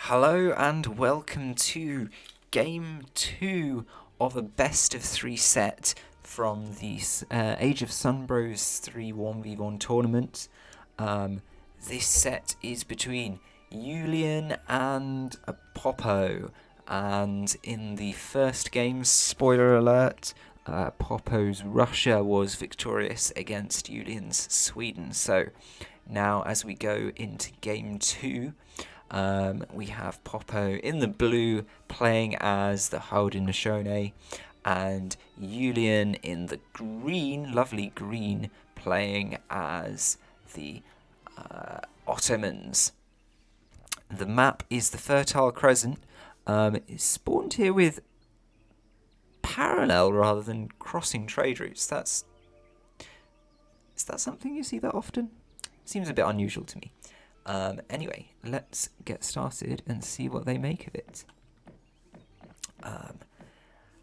Hello and welcome to Game 2 of a best of 3 set from the Age of Sunbros 3 1v1 tournament. This set is between Julian and a Popo, and in the first game, spoiler alert, Popo's Russia was victorious against Julian's Sweden. So now as we go into Game 2, we have Popo in the blue playing as the Haude and Julian in the green, lovely green, playing as the Ottomans. The map is the Fertile Crescent. It's spawned here with parallel rather than crossing trade routes. Is that something you see that often? Seems a bit unusual to me. Anyway, let's get started and see what they make of it.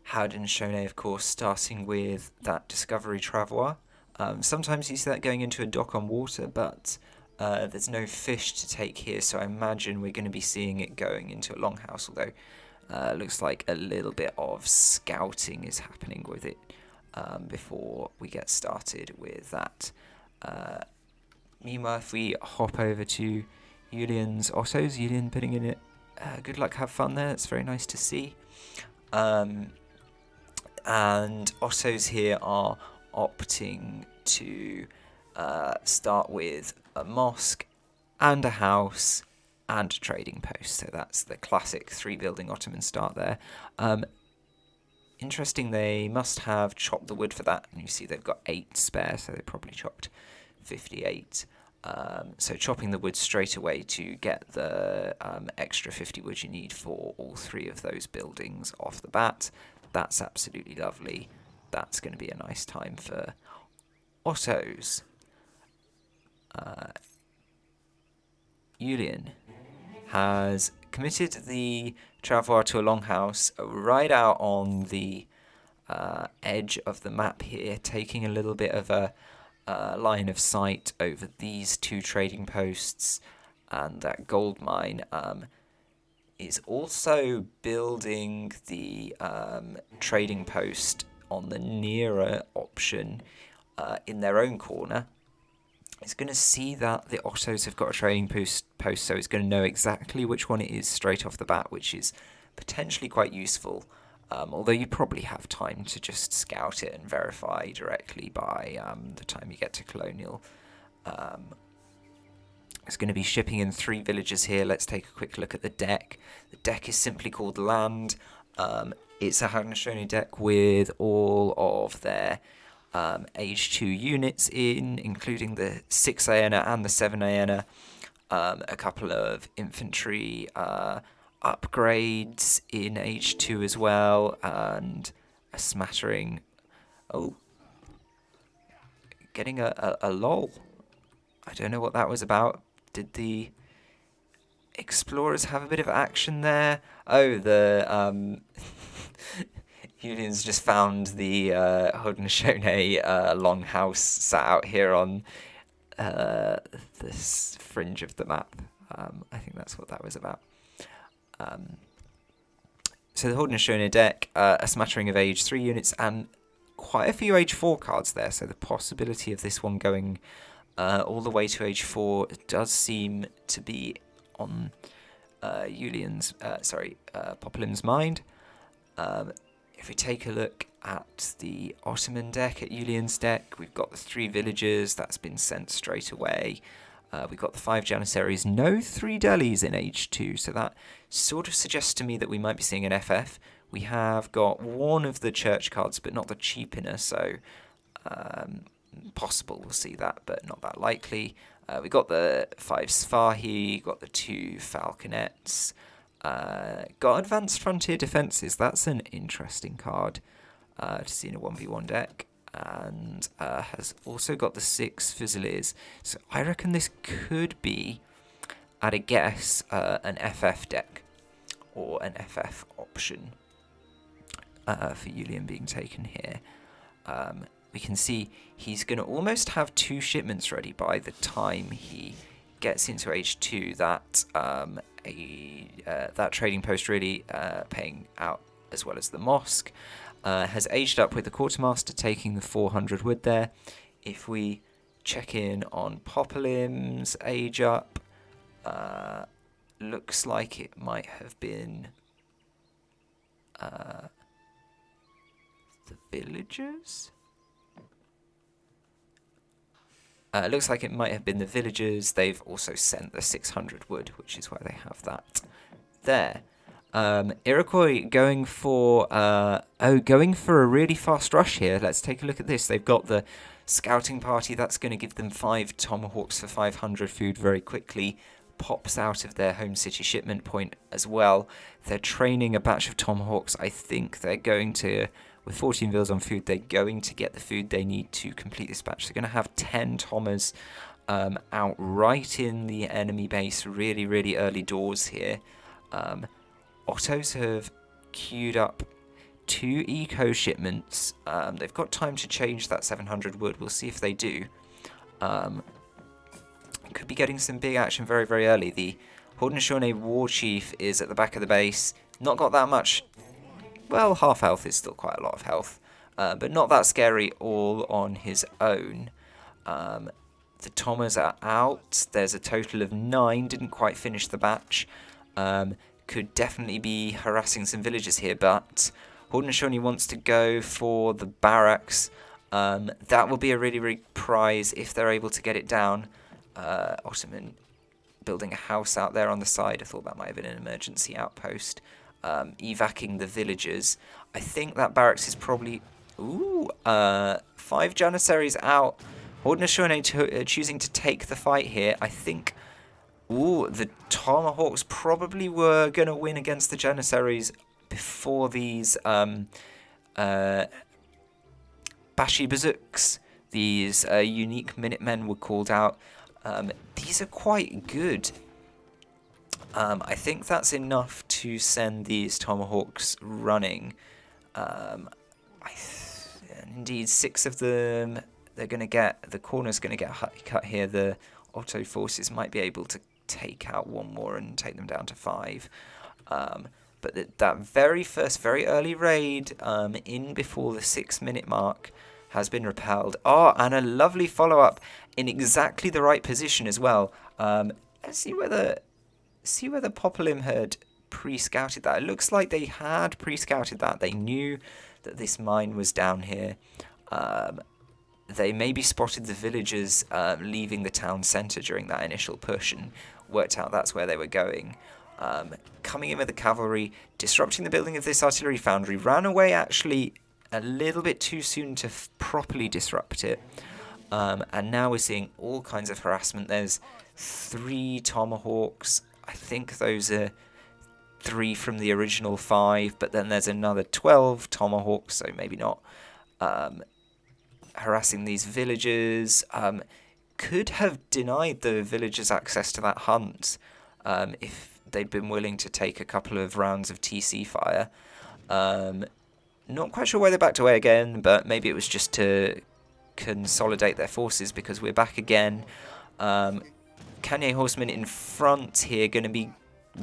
Haude, of course, starting with that Discovery Travois. Sometimes you see that going into a dock on water, but there's no fish to take here, so I imagine we're going to be seeing it going into a longhouse, although looks like a little bit of scouting is happening with it before we get started with that. Meanwhile, if we hop over to Julian's Ottos, Julian putting in it, good luck, have fun there, it's very nice to see. And Ottos here are opting to start with a mosque and a house and a trading post. So that's the classic 3-building Ottoman start there. Interesting, they must have chopped the wood for that, and you see they've got 8 spare, so they probably chopped 58. So chopping the wood straight away to get the extra 50 wood you need for all 3 of those buildings off the bat. That's absolutely lovely. That's going to be a nice time for Ottos. Julian has committed the Travois to a longhouse right out on the edge of the map here, taking a little bit of a line of sight over these 2 trading posts, and that gold mine is also building the trading post on the nearer option in their own corner. It's going to see that the Ottos have got a trading post, so it's going to know exactly which one it is straight off the bat, which is potentially quite useful. Although you probably have time to just scout it and verify directly by the time you get to Colonial. It's going to be shipping in 3 villages here. Let's take a quick look at the deck. The deck is simply called Land. It's a Haudenosaunee deck with all of their Age 2 units in, including the 6 Aena and the 7 Aena, a couple of infantry upgrades in Age 2 as well, and a smattering. Oh, getting a lol. I don't know what that was about. Did the explorers have a bit of action there? Oh, the Julian's just found the Haudenosaunee longhouse sat out here on this fringe of the map. I think that's what that was about. So the Haudenosaunee deck, a smattering of Age 3 units and quite a few Age 4 cards there, so the possibility of this one going all the way to Age 4 does seem to be on Popolim1's mind. If we take a look at the Ottoman deck, at Julian's deck, we've got the 3 villages, that's been sent straight away. We've got the 5 Janissaries, no 3 delis in Age 2, so that sort of suggests to me that we might be seeing an FF. We have got one of the church cards, but not the cheapener, so possible we'll see that, but not that likely. We've got the 5 Sfahi, got the 2 Falconets, got Advanced Frontier Defences. That's an interesting card to see in a 1v1 deck. And has also got the 6 Fusiliers. So I reckon this could be, at a guess, an FF deck or an FF option for Julian being taken here. We can see he's going to almost have 2 shipments ready by the time he gets into Age 2. That that trading post really paying out as well as the mosque. Has aged up with the quartermaster taking the 400 wood there. If we check in on Popolim's age up, looks like it might have been the villagers. Looks like it might have been the villagers. They've also sent the 600 wood, which is why they have that there. Iroquois going for going for a really fast rush here. Let's take a look at this. They've got the scouting party. That's going to give them 5 tomahawks for 500 food very quickly. Pops out of their home city shipment point as well. They're training a batch of tomahawks. I think they're going to, with 14 vills on food, they're going to get the food they need to complete this batch. They're going to have 10 Tomas out right in the enemy base, really, really early doors here. Ottos have queued up 2 eco shipments. They've got time to change that 700 wood. We'll see if they do. Could be getting some big action very, very early. The Haudenosaunee war chief is at the back of the base. Not got that much. Well, half health is still quite a lot of health. But not that scary all on his own. The Tomas are out. There's a total of 9. Didn't quite finish the batch. Could definitely be harassing some villagers here, but Haudenosaunee wants to go for the barracks. That will be a really, really prize if they're able to get it down. Ottoman building a house out there on the side. I thought that might have been an emergency outpost. Evacing the villagers. I think that barracks is probably... Ooh, 5 Janissaries out. Haudenosaunee choosing to take the fight here. I think... Ooh, the Tomahawks probably were going to win against the Janissaries before these Bashi Bazooks, these unique Minutemen were called out. These are quite good. I think that's enough to send these Tomahawks running. Indeed, 6 of them, they're going to get, the corner's going to get cut here. The Otto forces might be able to take out 1 more and take them down to 5. But that very first, very early raid in before the 6-minute mark has been repelled. Oh, and a lovely follow-up in exactly the right position as well. Let's see whether Popolim had pre-scouted that. It looks like they had pre-scouted that. They knew that this mine was down here. They maybe spotted the villagers leaving the town centre during that initial push and worked out that's where they were going. Coming in with the cavalry, disrupting the building of this artillery foundry, ran away actually a little bit too soon to properly disrupt it. And now we're seeing all kinds of harassment. There's 3 Tomahawks. I think those are 3 from the original 5, but then there's another 12 Tomahawks, so maybe not. Harassing these villagers. Could have denied the villagers access to that hunt if they'd been willing to take a couple of rounds of TC fire. Not quite sure why they backed away again, but maybe it was just to consolidate their forces because we're back again. Kanye horsemen in front here, going to be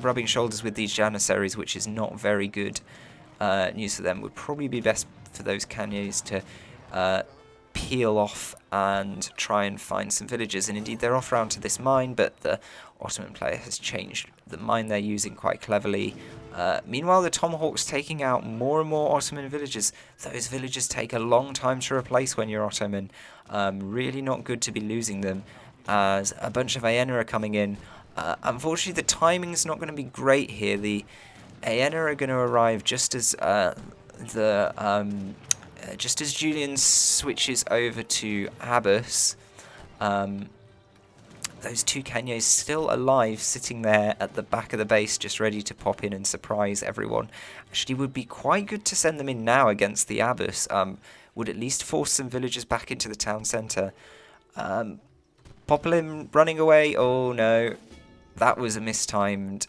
rubbing shoulders with these Janissaries, which is not very good news for them. Would probably be best for those Kanyes to peel off and try and find some villagers. And indeed, they're off round to this mine, but the Ottoman player has changed the mine they're using quite cleverly. Meanwhile, the Tomahawks taking out more and more Ottoman villagers. Those villagers take a long time to replace when you're Ottoman. Really not good to be losing them as a bunch of Aena are coming in. Unfortunately, the timing's not going to be great here. The Aena are going to arrive just as Julian switches over to Abbas. Those 2 Kanyes still alive, sitting there at the back of the base, just ready to pop in and surprise everyone. Actually, would be quite good to send them in now against the Abbas. Would at least force some villagers back into the town centre. Popolim running away. Oh no, that was a mistimed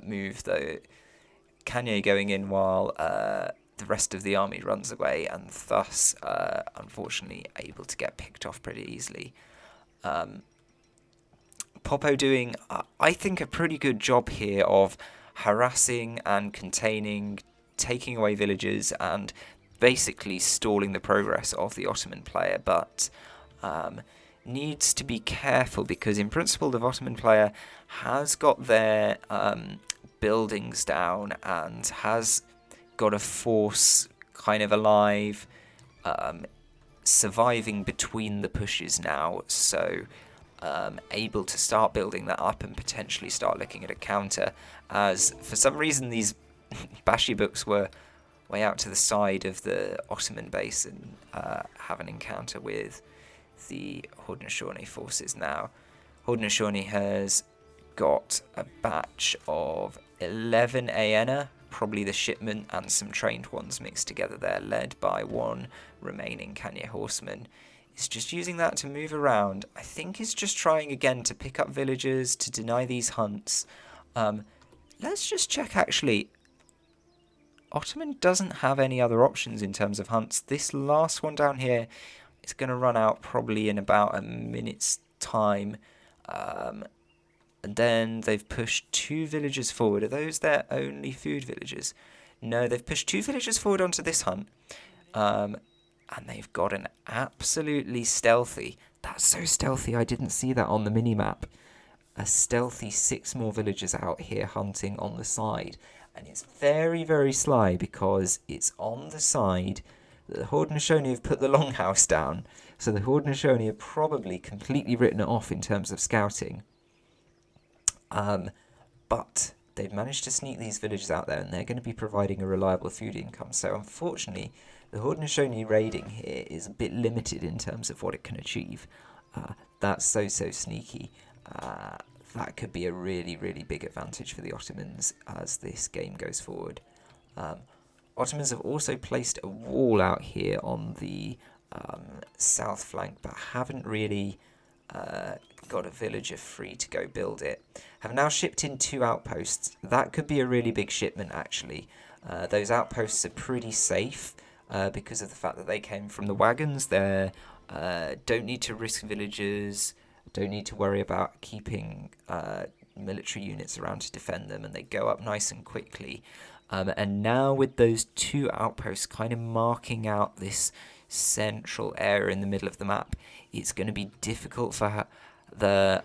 move though. Kanye going in while the rest of the army runs away, and thus, unfortunately, able to get picked off pretty easily. Popo doing, I think, a pretty good job here of harassing and containing, taking away villages, and basically stalling the progress of the Ottoman player, but needs to be careful because, in principle, the Ottoman player has got their buildings down and has got a force kind of alive, surviving between the pushes now, so able to start building that up and potentially start looking at a counter, as for some reason these Bashi books were way out to the side of the Ottoman base and have an encounter with the Haudenosaunee forces now. Haudenosaunee has got a batch of 11 Aena, probably the shipment and some trained ones mixed together there, led by one remaining Kanye horseman. It's just using that to move around. I think it's just trying again to pick up villagers, to deny these hunts. Let's just check actually. Ottoman doesn't have any other options in terms of hunts. This last one down here is going to run out probably in about a minute's time. And then they've pushed 2 villagers forward. Are those their only food villagers? No, they've pushed 2 villagers forward onto this hunt. And they've got an absolutely stealthy... That's so stealthy, I didn't see that on the mini-map. A stealthy 6 more villagers out here hunting on the side. And it's very, very sly because it's on the side that the Haudenosaunee have put the longhouse down. So the Haudenosaunee have probably completely written it off in terms of scouting. But they've managed to sneak these villagers out there, and they're going to be providing a reliable food income. So unfortunately, the Haudenosaunee raiding here is a bit limited in terms of what it can achieve. That's so sneaky. That could be a really, really big advantage for the Ottomans as this game goes forward. Ottomans have also placed a wall out here on the south flank, but haven't really got a villager free to go build it. Have now shipped in 2 outposts. That could be a really big shipment, actually. Those outposts are pretty safe because of the fact that they came from the wagons. They don't need to risk villagers, don't need to worry about keeping military units around to defend them, and they go up nice and quickly. And now with those 2 outposts kind of marking out this central area in the middle of the map, it's going to be difficult for the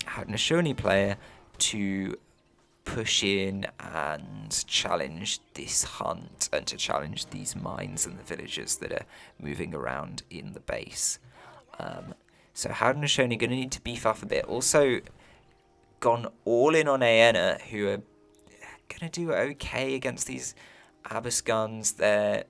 Haudenosaunee player to push in and challenge this hunt and to challenge these mines and the villagers that are moving around in the base. So Haudenosaunee going to need to beef up a bit. Also gone all in on Aena, who are going to do okay against these Abbas guns. I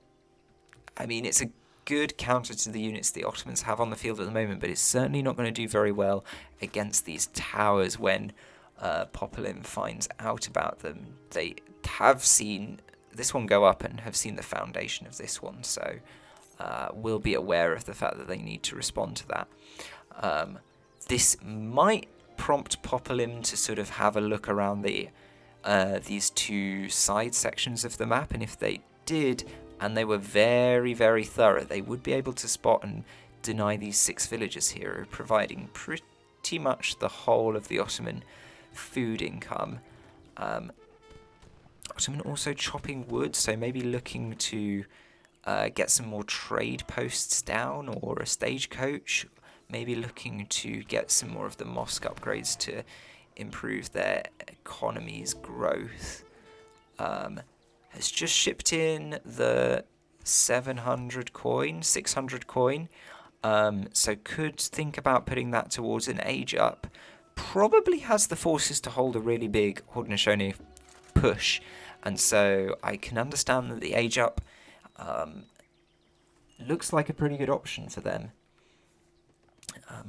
mean, it's a good counter to the units the Ottomans have on the field at the moment, but it's certainly not going to do very well against these towers when Popolim finds out about them. They have seen this one go up and have seen the foundation of this one, so will be aware of the fact that they need to respond to that. This might prompt Popolim to sort of have a look around these 2 side sections of the map, and if they did, and they were very, very thorough, they would be able to spot and deny these 6 villagers here, providing pretty much the whole of the Ottoman food income. Ottoman also chopping wood, so maybe looking to get some more trade posts down or a stagecoach, maybe looking to get some more of the mosque upgrades to improve their economy's growth. Has just shipped in the 600 coin, so could think about putting that towards an age up. Probably has the forces to hold a really big Haudenosaunee push, and so I can understand that the age up looks like a pretty good option for them.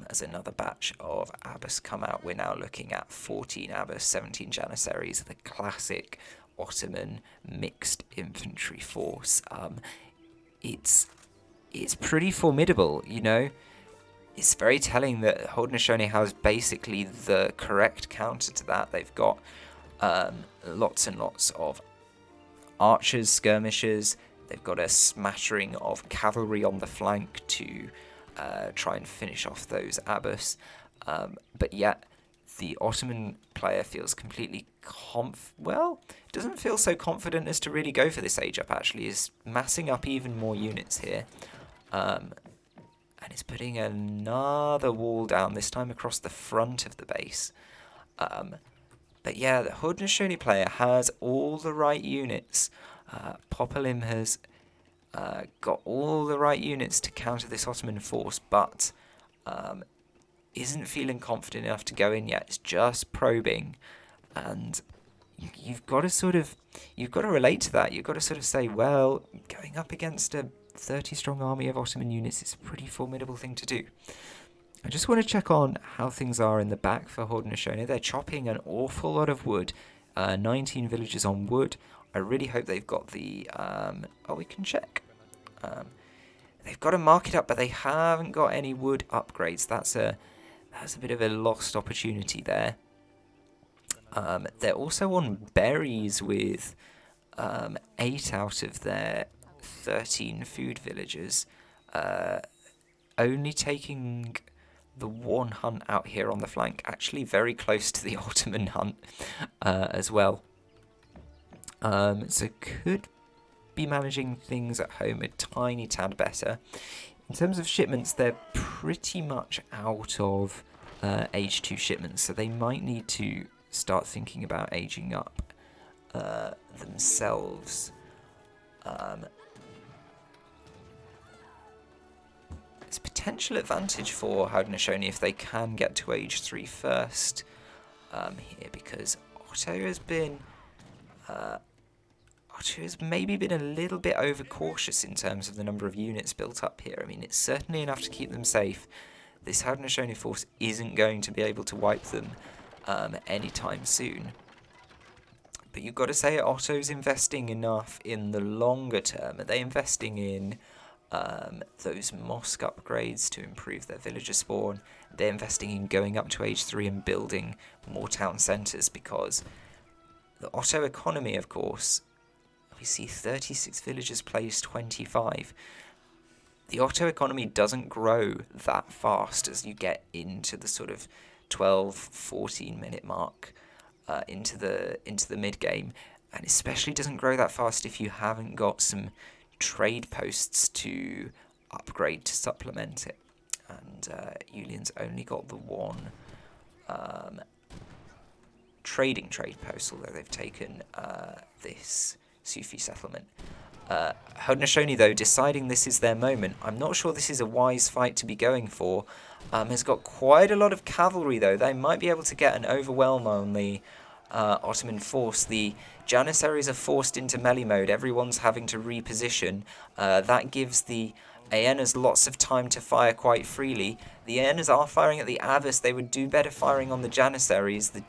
As another batch of Abbas come out, we're now looking at 14 Abbas, 17 Janissaries, the classic Ottoman mixed infantry force. It's pretty formidable, you know. It's very telling that Haudenosaunee has basically the correct counter to that. They've got lots and lots of archers, skirmishers. They've got a smattering of cavalry on the flank to try and finish off those Abbas. But yet the Ottoman player feels completely doesn't feel so confident as to really go for this age up, actually. Is massing up even more units here. And is putting another wall down, this time across the front of the base. But yeah, the Haudenosaunee player has all the right units. Popolim has got all the right units to counter this Ottoman force, but isn't feeling confident enough to go in yet. It's just probing, and you've got to relate to that. You've got to sort of say, well, going up against a 30-strong army of Ottoman units is a pretty formidable thing to do. I just want to check on how things are in the back for Haudenosaunee. They're chopping an awful lot of wood. 19 villagers on wood. I really hope they've got the... we can check. They've got to mark it up, but they haven't got any wood upgrades. That's a bit of a lost opportunity there. They're also on berries with 8 out of their 13 food villagers. Only taking the one hunt out here on the flank. Actually very close to the Ottoman hunt as well. So could be managing things at home a tiny tad better. In terms of shipments, they're pretty much out of age 2 shipments, so they might need to start thinking about aging up themselves. It's a potential advantage for Haudenosaunee if they can get to age 3 first here, because Otto has maybe been a little bit overcautious in terms of the number of units built up here. I mean, it's certainly enough to keep them safe. This Haudenosaunee force isn't going to be able to wipe them anytime soon. But you've got to say Otto's investing enough in the longer term. Are they investing in those mosque upgrades to improve their villager spawn? They're investing in going up to age 3 and building more town centres, because the Otto economy, of course, we see 36 villagers plays 25. The Otto economy doesn't grow that fast as you get into the sort of 12-14 minute mark into the mid game, and especially doesn't grow that fast if you haven't got some trade posts to upgrade to supplement it. And Julian's only got the one trading trade post, although they've taken this Sufi settlement. Haudenosaunee, though, deciding this is their moment. I'm not sure this is a wise fight to be going for. Has got quite a lot of cavalry, though. They might be able to get an overwhelm on the Ottoman force. The Janissaries are forced into melee mode. Everyone's having to reposition. That gives the Aenas lots of time to fire quite freely. The Aenas are firing at the Abbas. They would do better firing on the Janissaries. The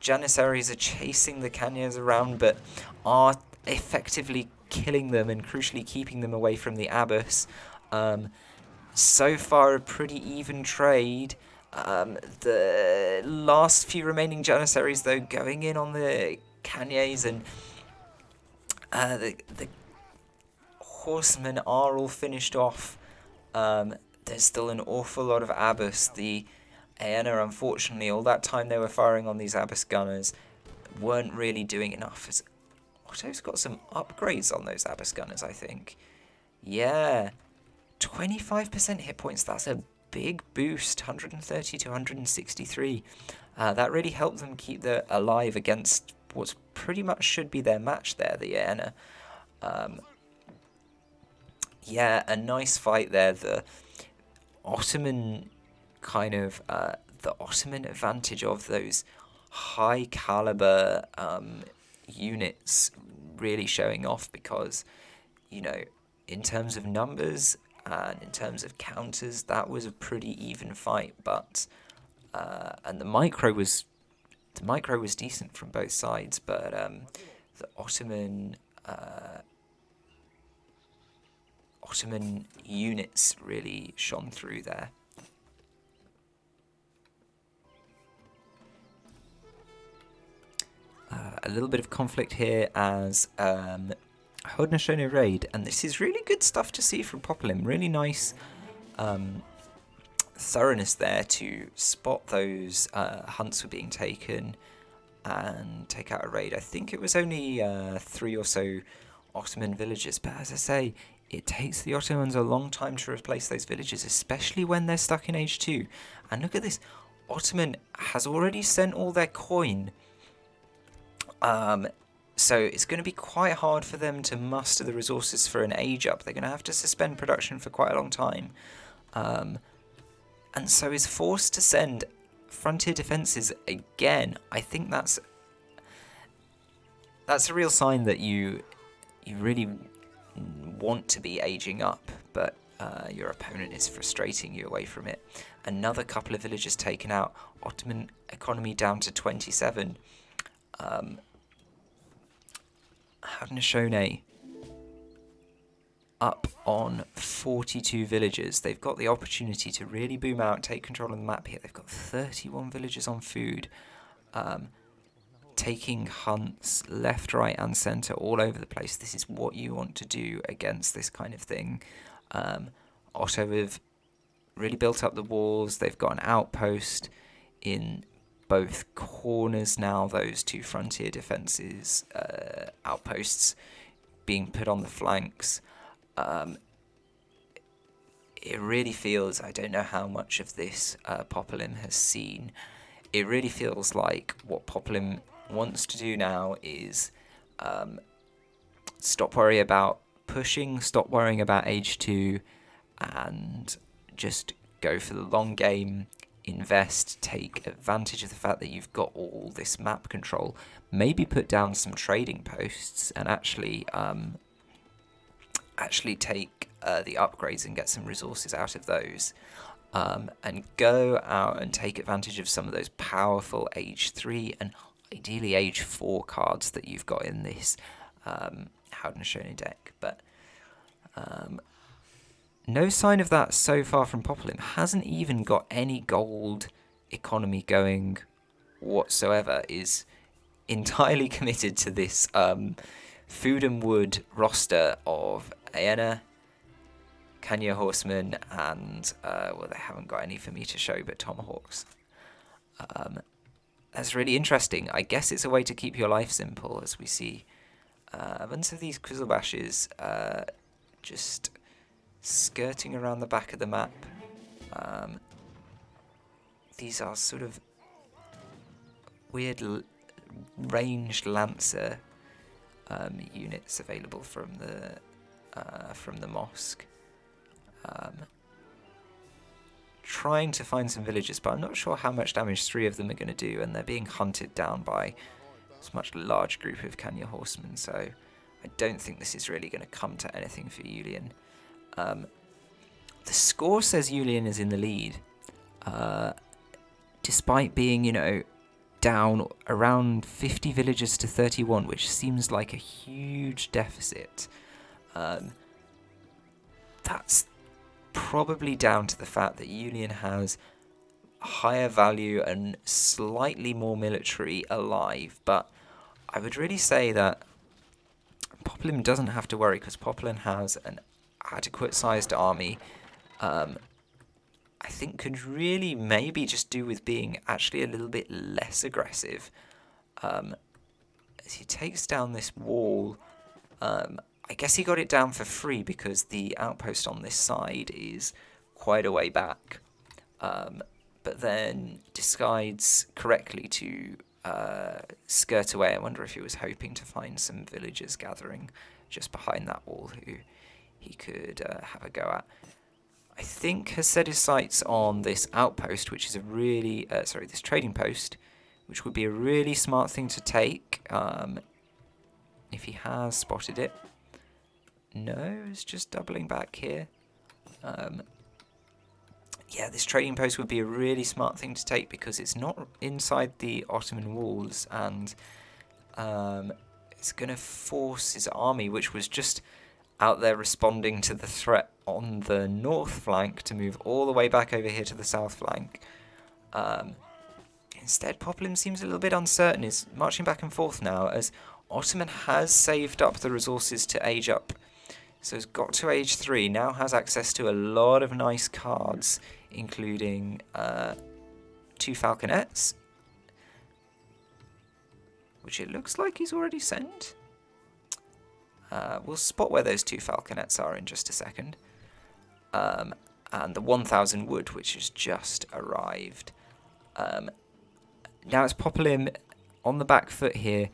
Janissaries are chasing the Kanyas around, but are effectively killing them and crucially keeping them away from the Abbas. So far, a pretty even trade. The last few remaining Janissaries, though, going in on the Kanyes, and the horsemen are all finished off. There's still an awful lot of Abbas. The Aena, unfortunately, all that time they were firing on these Abbas gunners, weren't really doing enough. Otto's got some upgrades on those Abbas gunners, I think. Yeah, 25% hit points. That's a big boost, 130 to 163. That really helped them keep them alive against what's pretty much should be their match there, the Aena. Yeah, a nice fight there. The Ottoman the Ottoman advantage of those high caliber units really showing off, because, in terms of numbers and in terms of counters, that was a pretty even fight. But and the micro was decent from both sides, but the Ottoman units really shone through there. A little bit of conflict here as Haudenosaunee raid, and this is really good stuff to see from Popolim. Really nice thoroughness there to spot those hunts were being taken and take out a raid. I think it was only 3 or so Ottoman villages, but as I say, it takes the Ottomans a long time to replace those villages, especially when they're stuck in Age 2. And look at this, Ottoman has already sent all their coin. So it's going to be quite hard for them to muster the resources for an age up. They're going to have to suspend production for quite a long time. And so is forced to send frontier defences again. I think that's a real sign that you really want to be aging up, but your opponent is frustrating you away from it. Another couple of villages taken out. Ottoman economy down to 27. Haude up on 42 villages. They've got the opportunity to really boom out, take control of the map here. They've got 31 villages on food. Taking hunts left, right and centre all over the place. This is what you want to do against this kind of thing. Otto have really built up the walls. They've got an outpost in both corners now, those two frontier defences outposts being put on the flanks. It really feels, I don't know how much of this Popolim has seen, it really feels like what Popolim wants to do now is stop worrying about pushing, stop worrying about Age 2, and just go for the long game, invest, take advantage of the fact that you've got all this map control, maybe put down some trading posts and actually take the upgrades and get some resources out of those, and go out and take advantage of some of those powerful Age 3 and ideally Age 4 cards that you've got in this Haude deck. But no sign of that so far from Popolim. Hasn't even got any gold economy going whatsoever. Is entirely committed to this food and wood roster of Aena, Kanya Horsemen, and well, they haven't got any for me to show, but Tomahawks. That's really interesting. I guess it's a way to keep your life simple, as we see a bunch of these Quizzlebashes just skirting around the back of the map. These are sort of weird ranged Lancer units available from the mosque. Trying to find some villages, but I'm not sure how much damage 3 of them are going to do, and they're being hunted down by a much large group of Kanya horsemen, so I don't think this is really going to come to anything for Julian. The score says Julian is in the lead, despite being, down around 50 villages to 31, which seems like a huge deficit. That's probably down to the fact that Julian has higher value and slightly more military alive, but I would really say that Popolim doesn't have to worry, because Popolim has an adequate sized army. I think could really maybe just do with being actually a little bit less aggressive. As he takes down this wall, I guess he got it down for free because the outpost on this side is quite a way back, but then decides correctly to skirt away. I wonder if he was hoping to find some villagers gathering just behind that wall who he could have a go at. I think has set his sights on this outpost, which is a really, this trading post, which would be a really smart thing to take if he has spotted it. No, it's just doubling back here. Yeah, this trading post would be a really smart thing to take because it's not inside the Ottoman walls, and it's going to force his army, which was just out there responding to the threat on the north flank, to move all the way back over here to the south flank. Instead, Popolim seems a little bit uncertain. He's marching back and forth now, as Ottoman has saved up the resources to age up. So he's got to Age 3, now has access to a lot of nice cards including 2 falconets, which it looks like he's already sent. We'll spot where those 2 falconets are in just a second. And the 1,000 wood, which has just arrived. Now it's Popolim on the back foot here.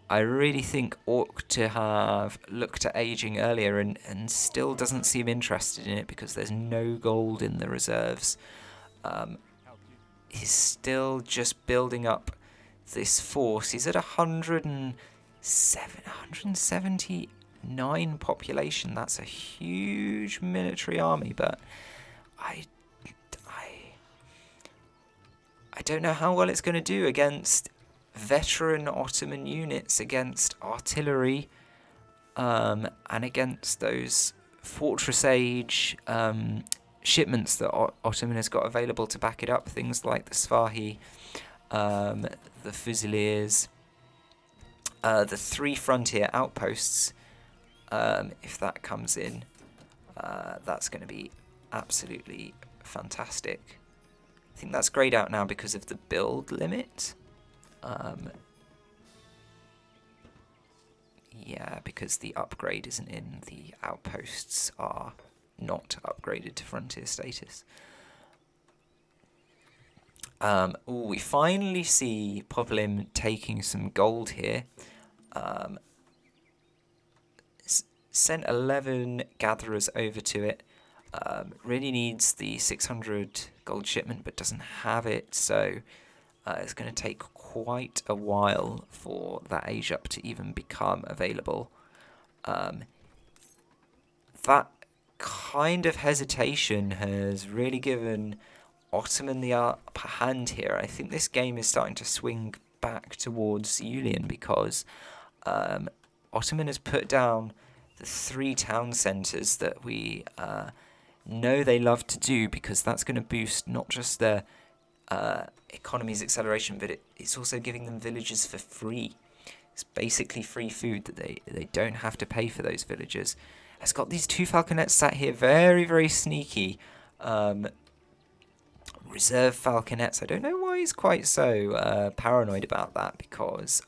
I really think ought to have looked at aging earlier and still doesn't seem interested in it because there's no gold in the reserves. He's still just building up this force. He's at 179 population. That's a huge military army, but I don't know how well it's going to do against veteran Ottoman units, against artillery, and against those Fortress Age shipments that Ottoman has got available to back it up. Things like the Sfahi, the Fusiliers, the 3 frontier outposts. If that comes in, that's going to be absolutely fantastic. I think that's greyed out now because of the build limit. Yeah, because the upgrade isn't in, the outposts are not upgraded to frontier status. We finally see Popolim taking some gold here. Sent 11 gatherers over to it. Really needs the 600 gold shipment, but doesn't have it, so it's going to take quite a while for that age up to even become available. That kind of hesitation has really given Ottoman the upper hand here. I think this game is starting to swing back towards Iulian because Ottoman has put down the 3 town centres that we know they love to do, because that's going to boost not just their economy's acceleration, but it's also giving them villages for free. It's basically free food that they don't have to pay for those villagers. It's got these 2 falconets sat here, very, very sneaky. Reserve falconets. I don't know why he's quite so paranoid about that, because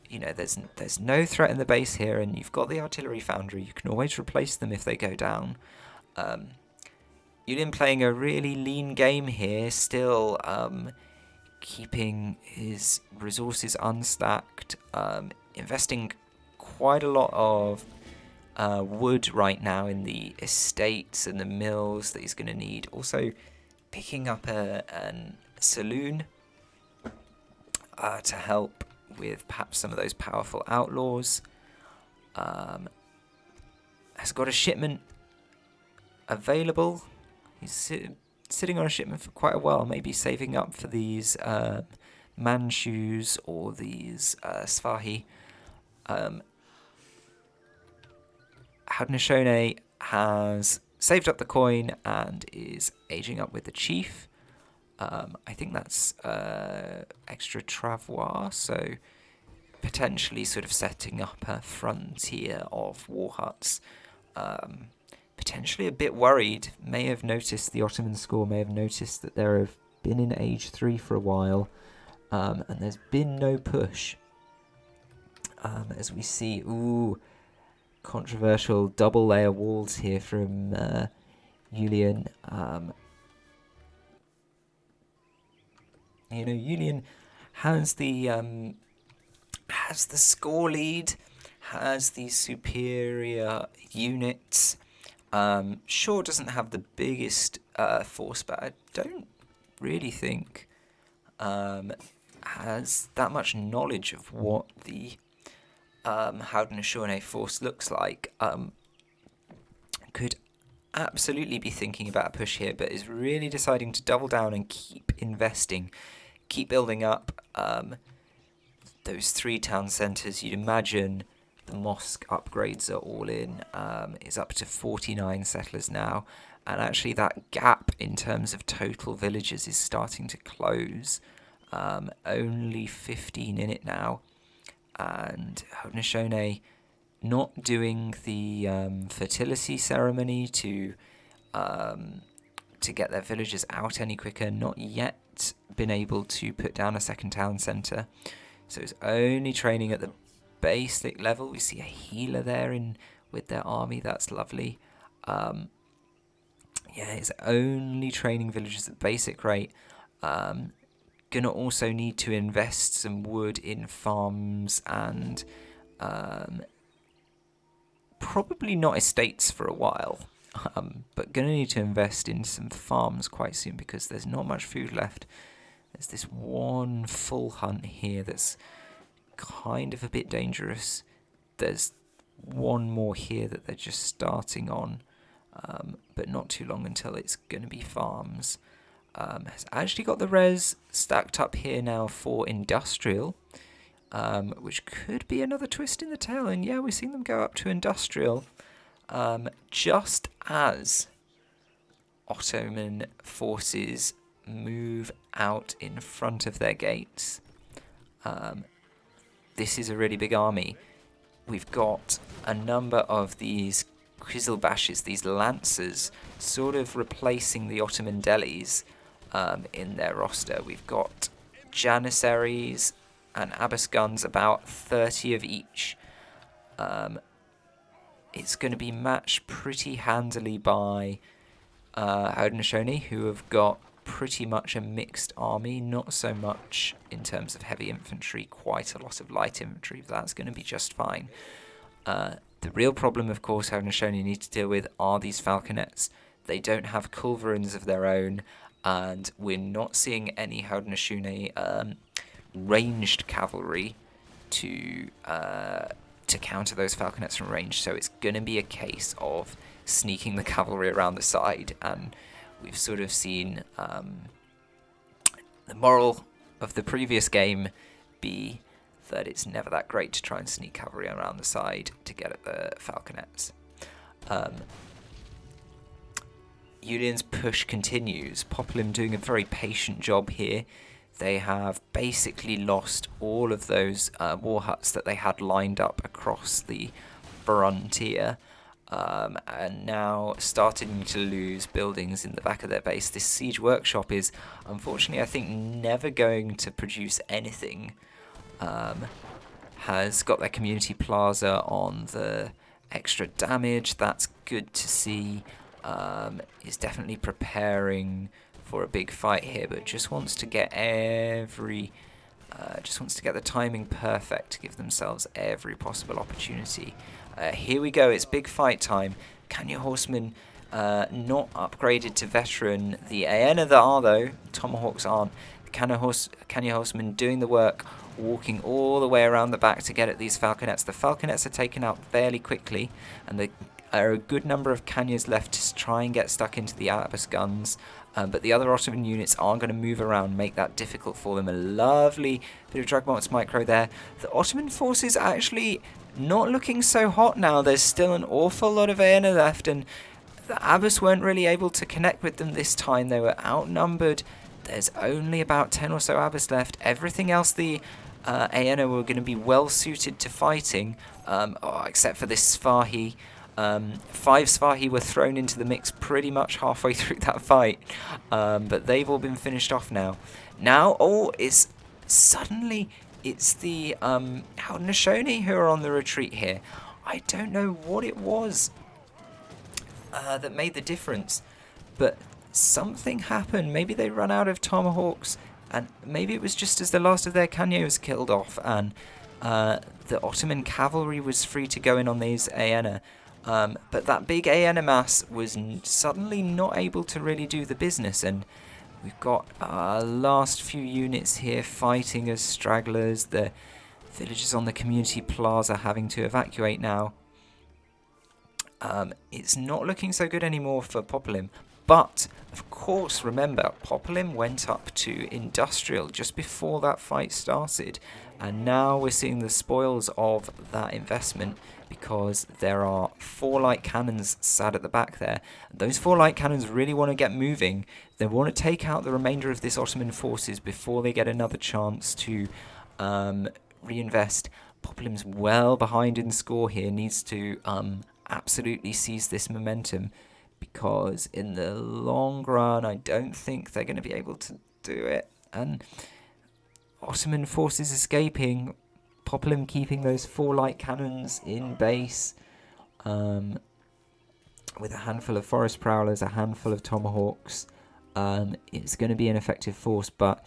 you know, there's no threat in the base here, and you've got the artillery foundry. You can always replace them if they go down. Iulian playing a really lean game here, still keeping his resources unstacked, investing quite a lot of wood right now in the estates and the mills that he's going to need. Also picking up a saloon to help with perhaps some of those powerful outlaws. Has got a shipment available. He's sitting on a shipment for quite a while, maybe saving up for these Manchus or these Sfahi. Haudenosaunee has saved up the coin and is aging up with the chief. I think that's extra travois, so potentially sort of setting up a frontier of war huts. Potentially a bit worried, may have noticed the Ottoman score, may have noticed that there have been in Age 3 for a while, and there's been no push. As we see, controversial double layer walls here from Iulian. You know, Iulian has the score lead, has the superior units. Sure, doesn't have the biggest force, but I don't really think has that much knowledge of what the Haudenosaunee force looks like. Could absolutely be thinking about a push here, but is really deciding to double down and keep investing, keep building up those 3 town centres. You'd imagine the mosque upgrades are all in. Is up to 49 settlers now, and actually that gap in terms of total villages is starting to close. Only 15 in it now, and Haudenosaunee not doing the fertility ceremony to to get their villagers out any quicker. Not yet been able to put down a second town centre. So it's only training at the basic level. We see a healer there with their army. That's lovely. Yeah, it's only training villagers at basic rate. Gonna also need to invest some wood in farms and probably not estates for a while. But gonna need to invest in some farms quite soon because there's not much food left. There's this one full hunt here that's kind of a bit dangerous. There's one more here that they're just starting on, but not too long until it's going to be farms. Has actually got the res stacked up here now for industrial, which could be another twist in the tail. And yeah, we're seeing them go up to industrial just as Ottoman forces move out in front of their gates. This is a really big army. We've got a number of these Krizilbashes, these lancers, sort of replacing the Ottoman delis in their roster. We've got Janissaries and Abbas guns, about 30 of each. It's going to be matched pretty handily by Haudenosaunee, who have got pretty much a mixed army, not so much in terms of heavy infantry, quite a lot of light infantry, but that's going to be just fine. The real problem, of course, Haudenosaunee need to deal with are these falconets. They don't have culverins of their own, and we're not seeing any Haudenosaunee ranged cavalry to counter those falconets from range, so it's going to be a case of sneaking the cavalry around the side, and we've sort of seen the moral of the previous game be that it's never that great to try and sneak cavalry around the side to get at the falconets. Julian's push continues. Popolim doing a very patient job here. They have basically lost all of those war huts that they had lined up across the frontier. And now starting to lose buildings in the back of their base. This siege workshop is, unfortunately, I think, never going to produce anything. Has got their community plaza on the extra damage. That's good to see. Is definitely preparing for a big fight here, but just wants to get the timing perfect to give themselves every possible opportunity. Here we go, it's big fight time. Kanya Horsemen not upgraded to veteran. The Aena that are, though, Tomahawks aren't. Kanya Horsemen doing the work, walking all the way around the back to get at these falconets. The falconets are taken out fairly quickly, and there are a good number of Kanyas left to try and get stuck into the Abbas guns. But the other Ottoman units are going to move around, make that difficult for them. A lovely bit of Dragmont's micro there. The Ottoman forces actually not looking so hot now. There's still an awful lot of Aena left, and the Abbas weren't really able to connect with them this time. They were outnumbered. There's only about 10 or so Abbas left. Everything else, the Aena were going to be well suited to fighting, except for this Sfahi. 5 Sfahi were thrown into the mix pretty much halfway through that fight, but they've all been finished off now. Now, it's the Haudenosaunee who are on the retreat here. I don't know what it was that made the difference, but something happened. Maybe they ran out of tomahawks, and maybe it was just as the last of their Kanya was killed off, and the Ottoman cavalry was free to go in on these Aena. But that big Aena mass was suddenly not able to really do the business, and we've got our last few units here fighting as stragglers. The villagers on the community plaza having to evacuate now. It's not looking so good anymore for Popolim. But, of course, remember, Popolim went up to industrial just before that fight started. And now we're seeing the spoils of that investment, because there are 4 light cannons sat at the back there. Those 4 light cannons really want to get moving. They want to take out the remainder of this Ottoman forces before they get another chance to reinvest. Popolim's well behind in score here, needs to absolutely seize this momentum, because in the long run, I don't think they're going to be able to do it. And Ottoman forces escaping, Popolim keeping those 4 light cannons in base, with a handful of forest prowlers, a handful of tomahawks. It's going to be an effective force, but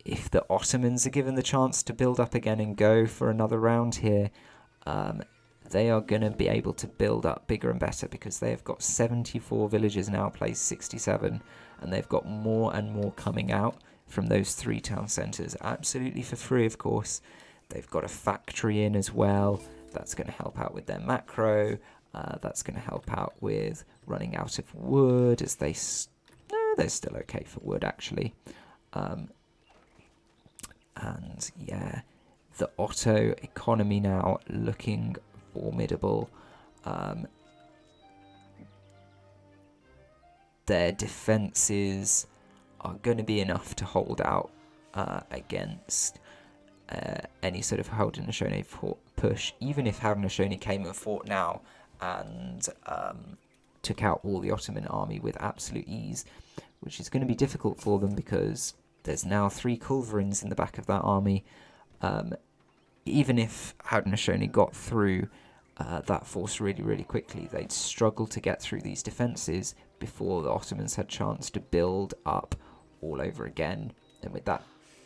if the Ottomans are given the chance to build up again and go for another round here, they are going to be able to build up bigger and better, because they have got 74 villages now, placed 67, and they've got more and more coming out from those 3 town centres, absolutely for free, of course. They've got a factory in as well. That's going to help out with their macro. That's going to help out with running out of wood, as they're still okay for wood, actually. And yeah, the Otto economy now looking formidable. Their defences are going to be enough to hold out against any sort of Haudenosaunee push, even if Haudenosaunee came and fought now and took out all the Ottoman army with absolute ease, which is going to be difficult for them because there's now 3 culverins in the back of that army. Even if Haudenosaunee got through that force really, really quickly, they'd struggle to get through these defences before the Ottomans had chance to build up all over again. And with that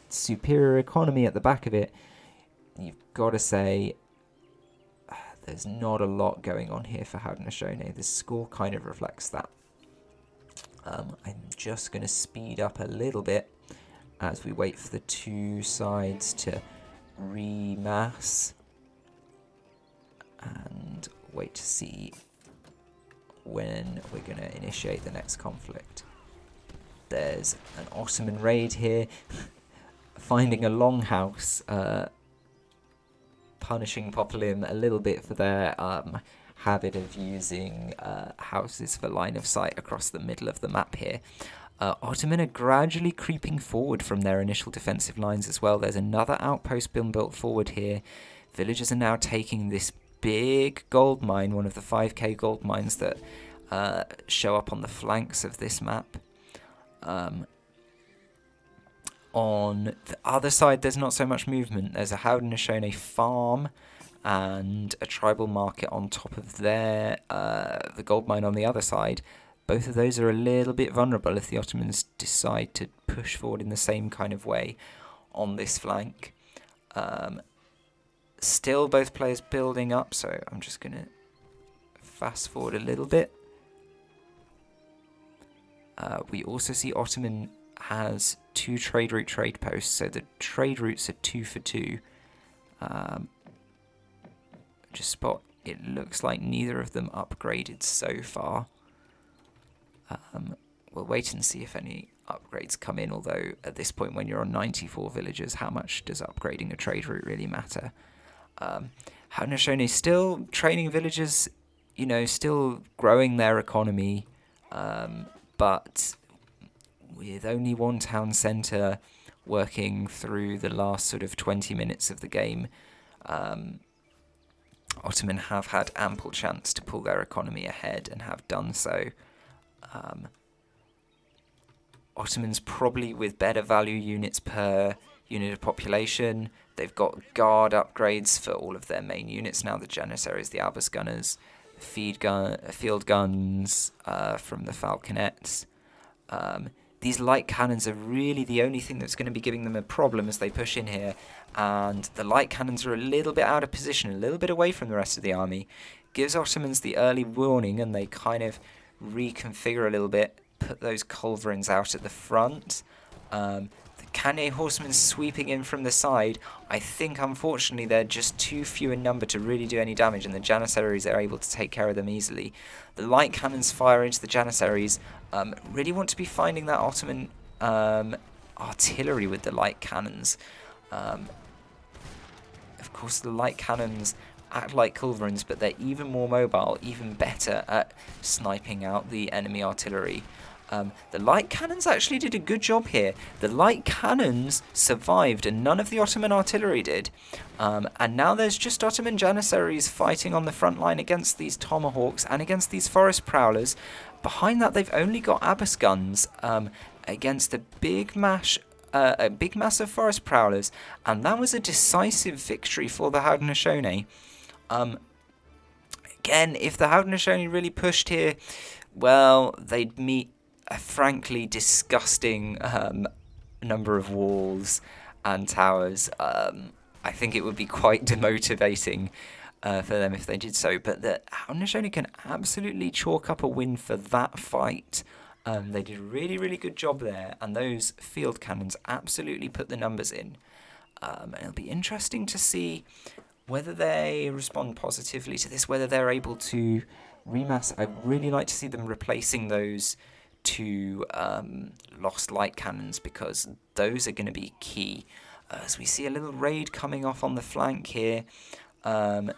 superior economy at the back of it, you've got to say there's not a lot going on here for Haudenosaunee. The score kind of reflects that. I'm just going to speed up a little bit as we wait for the 2 sides to remass and wait to see when we're going to initiate the next conflict. There's an Ottoman raid here, finding a longhouse, punishing Popolim a little bit for their habit of using houses for line of sight across the middle of the map here. Ottoman are gradually creeping forward from their initial defensive lines as well. There's another outpost being built forward here. Villagers are now taking this big gold mine, one of the 5k gold mines that show up on the flanks of this map. On the other side, there's not so much movement. There's a Haudenosaunee farm and a tribal market on top of the gold mine on the other side. Both of those are a little bit vulnerable if the Ottomans decide to push forward in the same kind of way on this flank. Still, both players building up, so I'm just going to fast forward a little bit. We also see Ottoman has 2 trade route trade posts, so the trade routes are 2 for 2. Just spot, it looks like neither of them upgraded so far. We'll wait and see if any upgrades come in, although at this point when you're on 94 villagers, how much does upgrading a trade route really matter? Haudenosaunee still training villagers, you know, still growing their economy, but with only 1 town centre working through the last sort of 20 minutes of the game, Ottoman have had ample chance to pull their economy ahead and have done so. Ottomans probably with better value units per unit of population. They've got guard upgrades for all of their main units now, the Janissaries, the Albus gunners, field guns from the falconets. These light cannons are really the only thing that's going to be giving them a problem as they push in here, and the light cannons are a little bit out of position, a little bit away from the rest of the army. Gives Ottomans the early warning, and they kind of reconfigure a little bit, put those culverins out at the front. The Cannae horsemen sweeping in from the side. I think, unfortunately, they're just too few in number to really do any damage, and the Janissaries are able to take care of them easily. The light cannons fire into the Janissaries. Really want to be finding that Ottoman artillery with the light cannons. Of course, the light cannons act like culverins, but they're even more mobile, even better at sniping out the enemy artillery. The light cannons actually did a good job here. The light cannons survived and none of the Ottoman artillery did. And now there's just Ottoman Janissaries fighting on the front line against these tomahawks and against these forest prowlers. Behind that, they've only got Abbas guns against a big mass of forest prowlers, and that was a decisive victory for the Haudenosaunee. Again, if the Haudenosaunee really pushed here, well, they'd meet a frankly disgusting number of walls and towers. I think it would be quite demotivating for them if they did so, but the Haudenosaunee can absolutely chalk up a win for that fight. They did a really, really good job there, and those field cannons absolutely put the numbers in. And it'll be interesting to see whether they respond positively to this, whether they're able to remass. I'd really like to see them replacing those two lost light cannons, because those are going to be key. As we see a little raid coming off on the flank here. A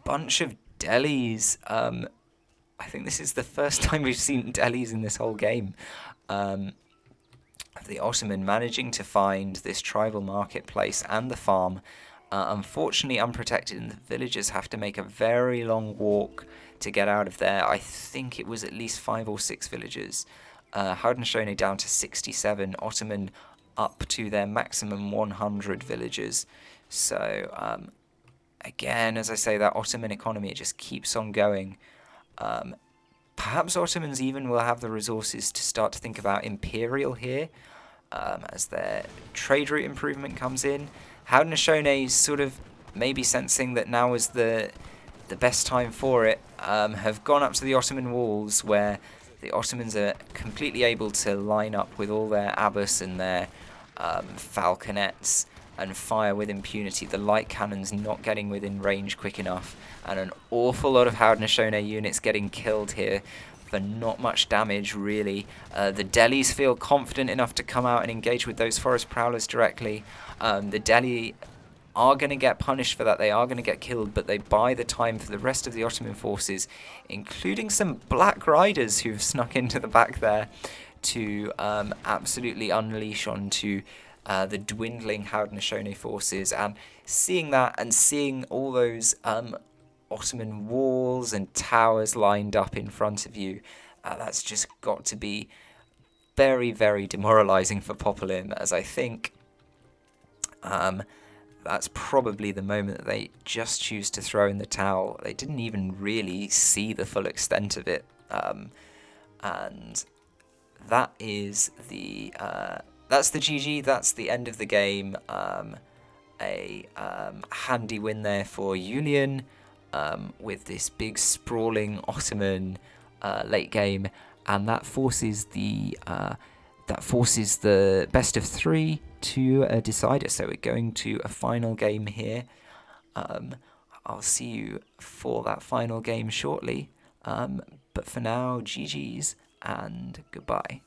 bunch of delis. I think this is the first time we've seen delis in this whole game. The Ottoman managing to find this tribal marketplace and the farm, unfortunately unprotected, and the villagers have to make a very long walk to get out of there. I think it was at least 5 or 6 villagers. Haudenosaunee down to 67, Ottoman up to their maximum 100 villagers. So, again, as I say, that Ottoman economy, it just keeps on going. Perhaps Ottomans even will have the resources to start to think about imperial here, as their trade route improvement comes in. Haudenosaunee sort of maybe sensing that now is the best time for it, have gone up to the Ottoman walls, where the Ottomans are completely able to line up with all their Abbas and their falconets and fire with impunity. The light cannons not getting within range quick enough, and an awful lot of Haudenosaunee units getting killed here for not much damage, really. The delis feel confident enough to come out and engage with those forest prowlers directly. The deli are going to get punished for that. They are going to get killed, but they buy the time for the rest of the Ottoman forces, including some Black Riders who've snuck into the back there, to absolutely unleash onto the dwindling Haudenosaunee forces. And seeing that, and seeing all those Ottoman walls and towers lined up in front of you, that's just got to be very, very demoralizing for Popolim, as I think that's probably the moment that they just choose to throw in the towel. They didn't even really see the full extent of it, and that is that's the GG. That's the end of the game. A handy win there for Iulian, with this big sprawling Ottoman late game, and that forces the best of 3 to a decider. So we're going to a final game here. I'll see you for that final game shortly. But for now, GG's and goodbye.